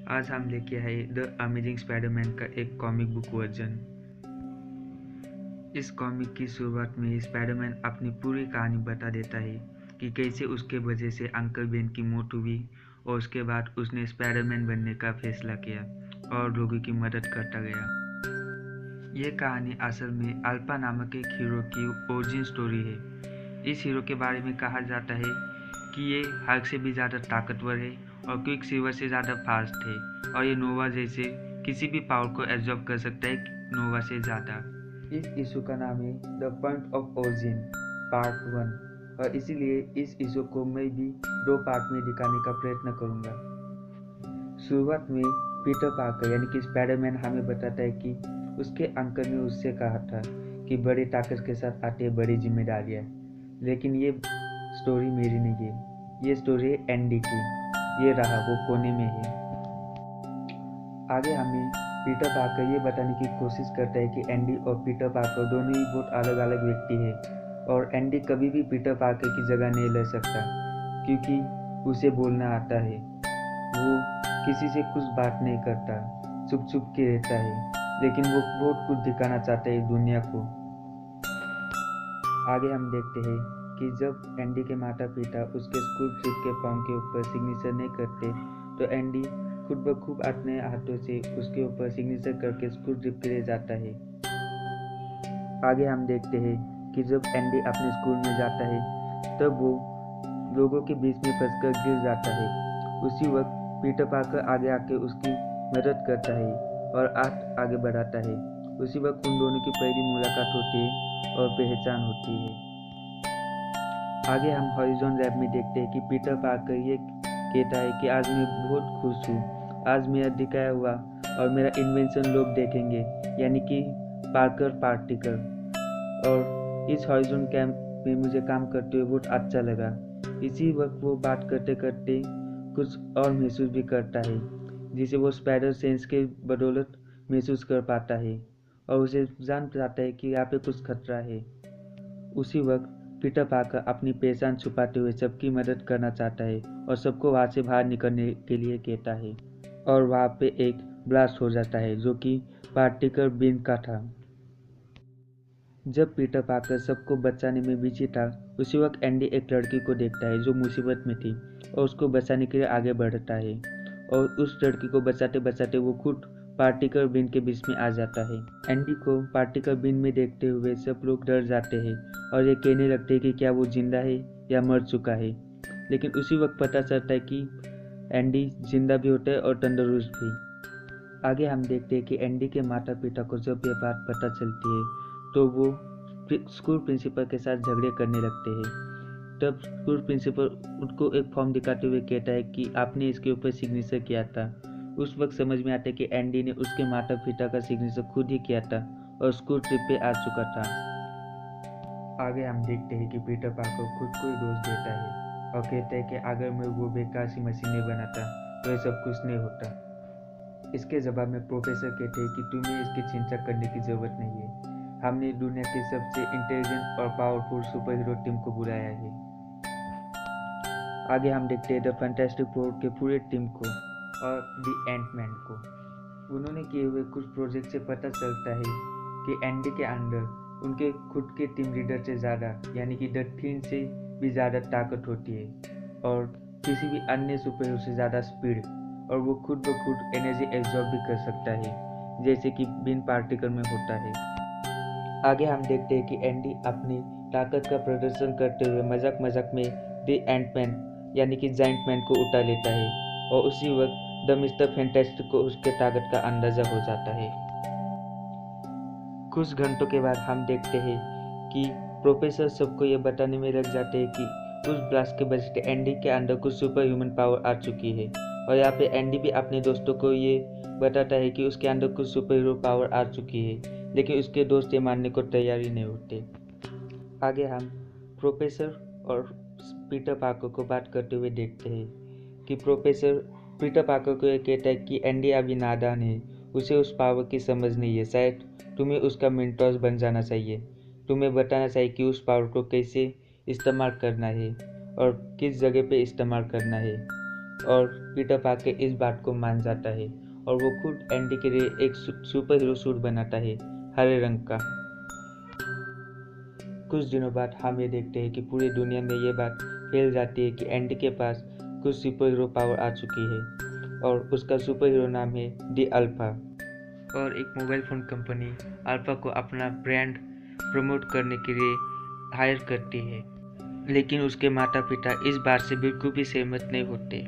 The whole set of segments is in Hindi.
आज हम लेके आए द अमेजिंग स्पाइडरमैन का एक कॉमिक बुक वर्जन। इस कॉमिक की शुरुआत में स्पाइडरमैन अपनी पूरी कहानी बता देता है कि कैसे उसके वजह से अंकल बेन की मौत हुई और उसके बाद उसने स्पाइडरमैन बनने का फैसला किया और लोगों की मदद करता गया। ये कहानी असल में अल्फा नामक एक हीरो की ओरिजिन स्टोरी है। इस हीरो के बारे में कहा जाता है कि ये हल्क से भी ज़्यादा ताकतवर है और क्विक सिल्वर से ज़्यादा फास्ट है और ये नोवा जैसे किसी भी पावर को एब्जॉर्ब कर सकता है नोवा से ज़्यादा। इस इशू का नाम है the point of origin part 1 और इसीलिए इस इशू को मैं भी 2 पार्ट में दिखाने का प्रयत्न करूँगा। शुरुआत में पीटर पार्कर यानी कि स्पाइडरमैन हमें बताता है कि उसके अंकल ने उससे कहा था कि बड़े ताकत के साथ आते हैं बड़ी जिम्मेदारियाँ। लेकिन ये स्टोरी मेरी नहीं है, ये स्टोरी है एंडी की। ये रहा वो कोने में है। आगे हमें पीटर पार्कर ये बताने की कोशिश करता है कि एंडी और पीटर पार्कर दोनों ही बहुत अलग अलग व्यक्ति है और एंडी कभी भी पीटर पार्कर की जगह नहीं ले सकता क्योंकि उसे बोलना आता है। वो किसी से कुछ बात नहीं करता, चुप चुप के रहता है, लेकिन वो बहुत कुछ दिखाना चाहता है दुनिया को। आगे हम देखते हैं कि जब एंडी के माता पिता उसके स्कूल ट्रिप के फॉर्म के ऊपर सिग्नेचर नहीं करते तो एंडी खुद ब खुद अपने हाथों से उसके ऊपर सिग्नेचर करके स्कूल ट्रिप के लिए जाता है। आगे हम देखते हैं कि जब एंडी अपने स्कूल में जाता है तब वो लोगों के बीच में फंसकर गिर जाता है। उसी वक्त पीटर पार्कर आगे आके उसकी मदद करता है और हाथ आगे बढ़ाता है। उसी वक्त उन दोनों की पहली मुलाकात होती है और पहचान होती है। आगे हम हॉरिजॉन लैब में देखते हैं कि पीटर पार्कर ये कहता है कि आज मैं बहुत खुश हूँ, आज मेरा दिखाया हुआ और मेरा इन्वेंशन लोग देखेंगे, यानी कि पार्कर पार्टिकल। और इस हॉरिजॉन कैंप में मुझे काम करते हुए बहुत अच्छा लगा। इसी वक्त वो बात करते करते कुछ और महसूस भी करता है जिसे वो स्पाइडर सेंस के बदौलत महसूस कर पाता है और उसे जान पाता है कि यहाँ पे कुछ खतरा है। उसी वक्त पीटर पार्कर अपनी पहचान छुपाते हुए सबकी मदद करना चाहता है और सबको वहाँ से बाहर निकलने के लिए कहता है और वहाँ पे एक ब्लास्ट हो जाता है जो कि पार्टिकल बीन का था। जब पीटर पार्कर सबको बचाने में बिजी था उसी वक्त एंडी एक लड़की को देखता है जो मुसीबत में थी और उसको बचाने के लिए आगे बढ़ता है और उस लड़की को बचाते बचाते वो खुद पार्टिकल बीन के बीच में आ जाता है। एंडी को पार्टिकल बीन में देखते हुए सब लोग डर जाते हैं और ये कहने लगते हैं कि क्या वो जिंदा है या मर चुका है। लेकिन उसी वक्त पता चलता है कि एंडी जिंदा भी होता है और तंदुरुस्त भी। आगे हम देखते हैं कि एंडी के माता पिता को जब ये बात पता चलती है तो वो स्कूल प्रिंसिपल के साथ झगड़े करने लगते हैं। तब स्कूल प्रिंसिपल उनको एक फॉर्म दिखाते हुए कहता है कि आपने इसके ऊपर सिग्नेचर किया था। उस वक्त समझ में आता है कि एंडी ने उसके माता पिता का सिग्नेचर खुद ही किया था और स्कूल ट्रिप पे आ चुका था। आगे हम देखते हैं कि पीटर पार्कर खुद को ही दोष देता है और कहता है कि अगर मैं वो बेकार सी मशीन नहीं बनाता तो ये सब कुछ नहीं होता। इसके जवाब में प्रोफेसर कहते हैं कि तुम्हें इसकी चिंता करने की जरूरत नहीं है, हमने दुनिया की सबसे इंटेलिजेंट और पावरफुल सुपर हीरो टीम को बुलाया है। आगे हम देखते हैं द फैंटास्टिक फोर के पूरे टीम को और द एंटमैन को। उन्होंने किए हुए कुछ प्रोजेक्ट से पता चलता है कि एंडी के अंदर उनके खुद के टीम लीडर से ज़्यादा यानी कि द थिंग से भी ज़्यादा ताकत होती है और किसी भी अन्य सुपर हीरो से ज़्यादा स्पीड, और वो खुद ब खुद एनर्जी एब्जॉर्ब भी कर सकता है जैसे कि बीन पार्टिकल में होता है। आगे हम देखते हैं कि एंडी अपनी ताकत का प्रदर्शन करते हुए मजाक मजाक में द एंटमैन यानी कि जाइंट मैन को उठा लेता है और उसी वक्त द मिस्टर फैंटास्टिक को उसके ताकत का अंदाजा हो जाता है। कुछ घंटों के बाद हम देखते हैं कि प्रोफेसर सबको ये बताने में लग जाते हैं कि उस ब्लास्ट के वजह से एंडी के अंदर कुछ सुपर ह्यूमन पावर आ चुकी है और यहाँ पे एंडी भी अपने दोस्तों को ये बताता है कि उसके अंदर कुछ सुपर हीरो पावर आ चुकी है, लेकिन उसके दोस्त ये मानने को तैयार ही नहीं होते। आगे हम प्रोफेसर और पीटर पार्कर को बात करते हुए देखते हैं कि प्रोफेसर पीटर पार्कर को ये कहता है कि एंडी अभी नादान है, उसे उस पावर की समझ नहीं है, शायद तुम्हें उसका मेंटोर बन जाना चाहिए, तुम्हें बताना चाहिए कि उस पावर को कैसे इस्तेमाल करना है और किस जगह पे इस्तेमाल करना है। और पीटर पार्कर इस बात को मान जाता है और वो खुद एंडी के लिए एक सुपर हीरो सूट बनाता है हरे रंग का। कुछ दिनों बाद हम ये देखते हैं कि पूरी दुनिया में ये बात फैल जाती है कि एंडी के पास कुछ सुपर हीरो पावर आ चुकी है और उसका सुपर हीरो नाम है दी अल्फा। और एक मोबाइल फ़ोन कंपनी अल्फा को अपना ब्रांड प्रमोट करने के लिए हायर करती है, लेकिन उसके माता पिता इस बात से बिल्कुल भी सहमत नहीं होते।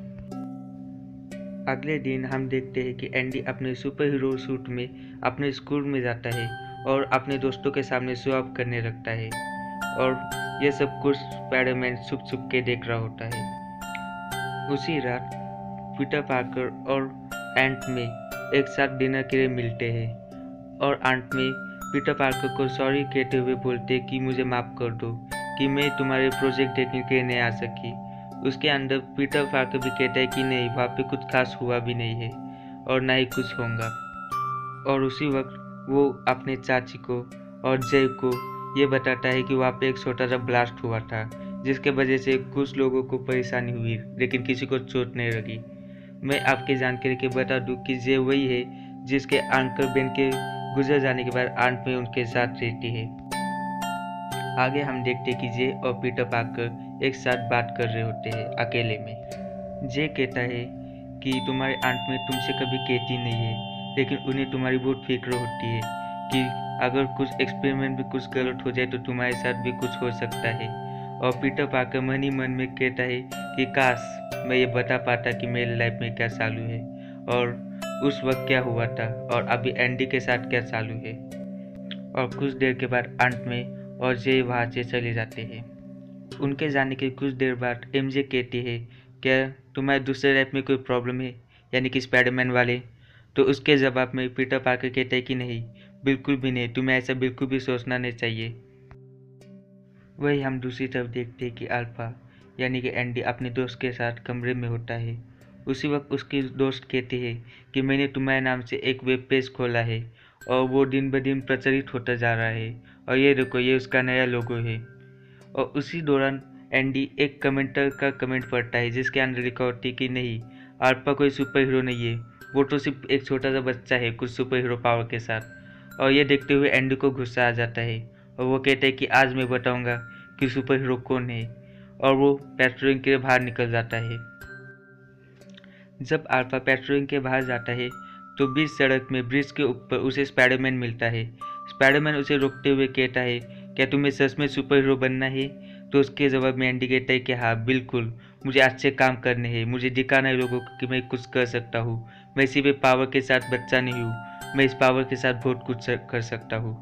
अगले दिन हम देखते हैं कि एंडी अपने सुपर हीरो सूट में अपने स्कूल में जाता है और अपने दोस्तों के सामने शो ऑफ करने लगता है और यह सब कुछ स्पाइडरमैन छुप छुप के देख रहा होता है। उसी रात पीटर पार्कर और एंट में एक साथ डिनर के लिए मिलते हैं और एंट में पीटर पार्कर को सॉरी कहते हुए बोलते कि मुझे माफ़ कर दो कि मैं तुम्हारे प्रोजेक्ट देखने के लिए नहीं आ सकी। उसके अंदर पीटर पार्कर भी कहता है कि नहीं, वहाँ पे कुछ खास हुआ भी नहीं है और ना ही कुछ होगा। और उसी वक्त वो अपने चाची को और जय को ये बताता है कि वहाँ पे एक छोटा सा ब्लास्ट हुआ था जिसके वजह से कुछ लोगों को परेशानी हुई, लेकिन किसी को चोट नहीं लगी। मैं आपके जानकारी के बता दूं कि जय वही है जिसके अंकल बेन के गुजर जाने के बाद आंट में उनके साथ रहती है। आगे हम देखते हैं कि जे और पीटर पार्कर एक साथ बात कर रहे होते हैं अकेले में। जे कहता है कि तुम्हारे आंट में तुमसे कभी कहती नहीं है, लेकिन उन्हें तुम्हारी बहुत फिक्र होती है कि अगर कुछ एक्सपेरिमेंट भी कुछ गलत हो जाए तो तुम्हारे साथ भी कुछ हो सकता है। और पीटर पार्कर मन ही मन में कहता है कि काश मैं ये बता पाता कि मेरी लाइफ में क्या चालू है और उस वक्त क्या हुआ था और अभी एंडी के साथ क्या चालू है। और कुछ देर के बाद अंत में और जे वहाँ से चले जाते हैं। उनके जाने के कुछ देर बाद एमजे कहती है, क्या तुम्हारे दूसरे लाइफ में कोई प्रॉब्लम है, यानी कि स्पाइडरमैन वाले? तो उसके जवाब में पीटर पार्कर कहता है कि नहीं, बिल्कुल भी नहीं, तुम्हें ऐसा बिल्कुल भी सोचना नहीं चाहिए। वही हम दूसरी तरफ देखते हैं कि अल्फा यानी कि एंडी अपने दोस्त के साथ कमरे में होता है। उसी वक्त उसके दोस्त कहते हैं कि मैंने तुम्हारे नाम से एक वेब पेज खोला है और वो दिन ब दिन प्रचलित होता जा रहा है और ये देखो, ये उसका नया लोगो है। और उसी दौरान एंडी एक कमेंटर का कमेंट पढ़ता है जिसके अंदर लिखा होती है कि नहीं, अल्फा कोई सुपर हीरो नहीं है, वो तो सिर्फ एक छोटा सा बच्चा है कुछ सुपर हीरो पावर के साथ। और ये देखते हुए एंडी को गुस्सा आ जाता है और वो कहते हैं कि आज मैं बताऊंगा कि सुपर हीरो कौन है, और वो पेट्रोलिंग के लिए बाहर निकल जाता है। जब अल्फा पेट्रोलिंग के बाहर जाता है तो बीच सड़क में ब्रिज के ऊपर उसे स्पाइडरमैन मिलता है। स्पाइडरमैन उसे रोकते हुए कहता है, क्या तुम्हें सच में सुपर हीरो बनना है? तो उसके जवाब में एंडी कहता है कि हाँ बिल्कुल, मुझे अच्छे काम करने हैं, मुझे दिखाना है लोगों को कि मैं कुछ कर सकता हूँ। मैं सिर्फ पावर के साथ बच्चा नहीं हूँ, मैं इस पावर के साथ बहुत कुछ कर सकता हूँ।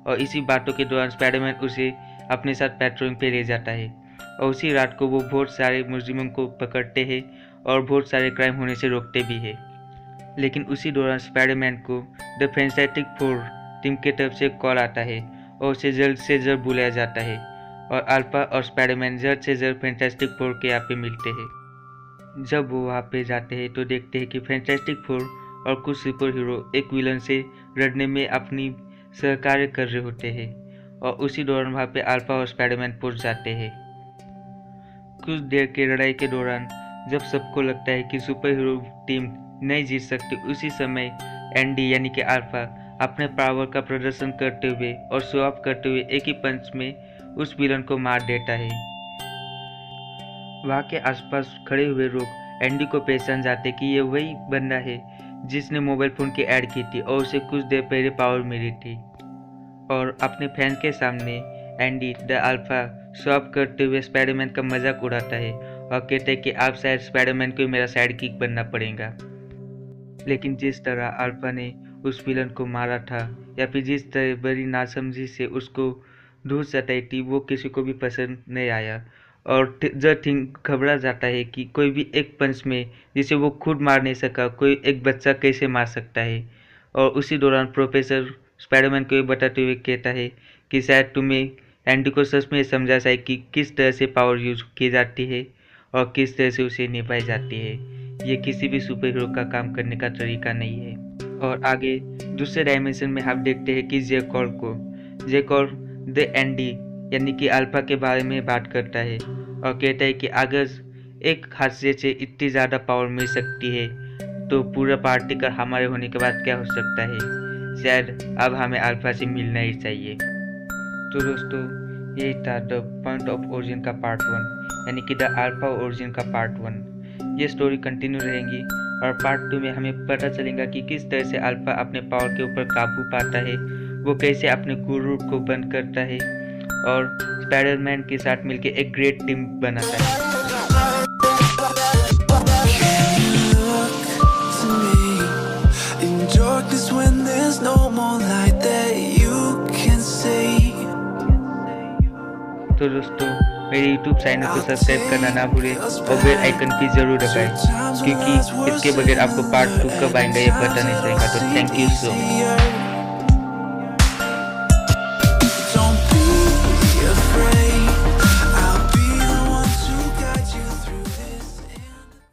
और इसी बातों के दौरान स्पाइडरमैन उसे अपने साथ पेट्रोलिंग पे ले जाता है और उसी रात को वो बहुत सारे मुजरिमों को पकड़ते हैं और बहुत सारे क्राइम होने से रोकते भी है। लेकिन उसी दौरान स्पाइडरमैन को द फैंटास्टिक फोर टीम की तरफ से कॉल आता है और उसे जल्द से जल्द बुलाया जाता है और अल्फा और स्पाइडरमैन जल्द से जल्द फैंटास्टिक फोर के यहाँ पे मिलते हैं। जब वो वहाँ पे जाते हैं तो देखते हैं कि फैंटास्टिक फोर और कुछ सुपर हीरो एक विलन से लड़ने में अपनी सहकार्य कर रहे होते हैं और उसी दौरान वहाँ पे अल्फा और स्पाइडरमैन पहुँच जाते हैं। कुछ देर की लड़ाई के दौरान जब सबको लगता है कि सुपर हीरो टीम नहीं जीत सकती, उसी समय एंडी यानी कि अल्फा अपने पावर का प्रदर्शन करते हुए और शो ऑफ करते हुए एक ही पंच में उस विलन को मार देता है। वहाँ के आसपास खड़े हुए लोग एंडी को पहचान जाते कि ये वही बंदा है जिसने मोबाइल फ़ोन की ऐड की थी और उसे कुछ देर पहले पावर मिली थी। और अपने फैंस के सामने Andy the alpha show off करते हुए स्पाइडरमैन का मजाक उड़ाता है और कहते हैं कि आप शायद स्पाइडरमैन को मेरा साइड किक बनना पड़ेगा। लेकिन जिस तरह अल्फा ने उस विलन को मारा था या फिर जिस तरह बड़ी नासमझी से उसको दूर सताई थी, वो किसी को भी पसंद नहीं आया। और जब थिंग घबरा जाता है कि कोई भी एक पंच में जिसे वो खुद मार नहीं सका, कोई एक बच्चा कैसे मार सकता है। और उसी दौरान प्रोफेसर स्पाइडरमैन को ये बताते हुए कहता है कि शायद तुम्हें एंडी को सच में समझा जाए कि किस तरह से पावर यूज की जाती है और किस तरह से उसे निभाई जाती है। ये किसी भी सुपर हीरो का काम करने का तरीका नहीं है। और आगे दूसरे डायमेंशन में हम देखते हैं कि जेकॉल द एंडी यानी कि अल्फा के बारे में बात करता है और कहता है कि अगर एक हादसे से इतनी ज़्यादा पावर मिल सकती है, तो पूरा पार्टिकल हमारे होने के बाद क्या हो सकता है। शायद अब हमें अल्फा से मिलना ही चाहिए। तो दोस्तों, यही था द पॉइंट ऑफ ओरिजिन का पार्ट 1, यानी कि द अल्फा ओरिजिन का पार्ट 1। ये स्टोरी कंटिन्यू रहेंगी और पार्ट 2 में हमें पता चलेगा कि किस तरह से अल्फा अपने पावर के ऊपर काबू पाता है, वो कैसे अपने गुरु को बंद करता है और स्पाइडरमैन के साथ मिलकर एक ग्रेट टीम बनाता है। तो दोस्तों, मेरे YouTube चैनल को सब्सक्राइब करना ना भूलें और बेल आइकन भी जरूर दबाएं, क्योंकि इसके बगैर आपको पार्ट 2 कब आएगा ये पता नहीं चलेगा। तो थैंक यू सो मच।